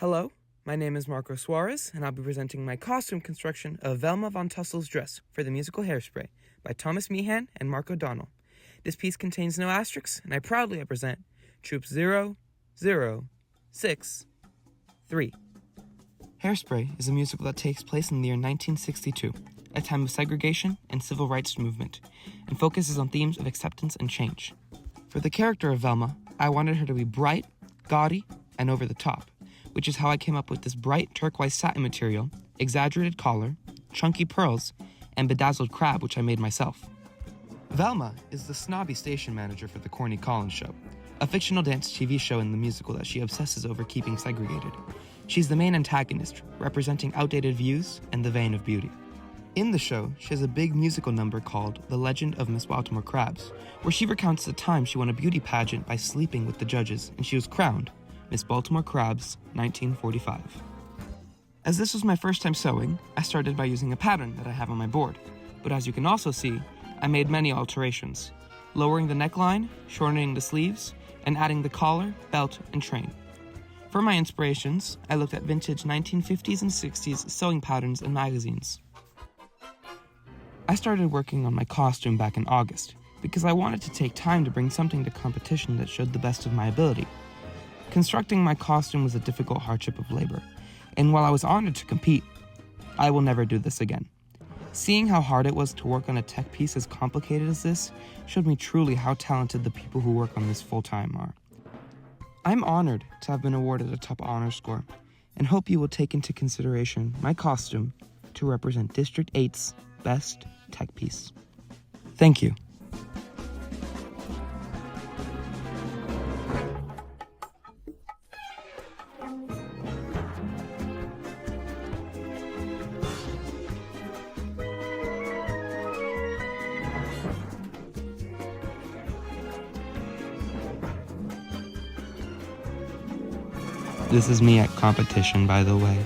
Hello, my name is Marco Suarez, and I'll be presenting my costume construction of Velma von Tussel's dress for the musical Hairspray by Thomas Meehan and Mark O'Donnell. This piece contains no asterisks, and I proudly represent Troupe 0063. Hairspray is a musical that takes place in the year 1962, a time of segregation and civil rights movement, and focuses on themes of acceptance and change. For the character of Velma, I wanted her to be bright, gaudy, and over the top, which is how I came up with this bright turquoise satin material, exaggerated collar, chunky pearls, and bedazzled crab, which I made myself. Velma is the snobby station manager for the Corny Collins Show, a fictional dance TV show in the musical that she obsesses over keeping segregated. She's the main antagonist, representing outdated views and the vein of beauty. In the show, she has a big musical number called The Legend of Miss Baltimore Crabs, where she recounts the time she won a beauty pageant by sleeping with the judges, and she was crowned Miss Baltimore Crabs, 1945. As this was my first time sewing, I started by using a pattern that I have on my board, but as you can also see, I made many alterations, lowering the neckline, shortening the sleeves, and adding the collar, belt, and train. For my inspirations, I looked at vintage 1950s and 60s sewing patterns and magazines. I started working on my costume back in August, because I wanted to take time to bring something to competition that showed the best of my ability. Constructing my costume was a difficult hardship of labor, and while I was honored to compete, I will never do this again. Seeing how hard it was to work on a tech piece as complicated as this showed me truly how talented the people who work on this full-time are. I'm honored to have been awarded a top honor score, and hope you will take into consideration my costume to represent District 8's best tech piece. Thank you. This is me at competition, by the way.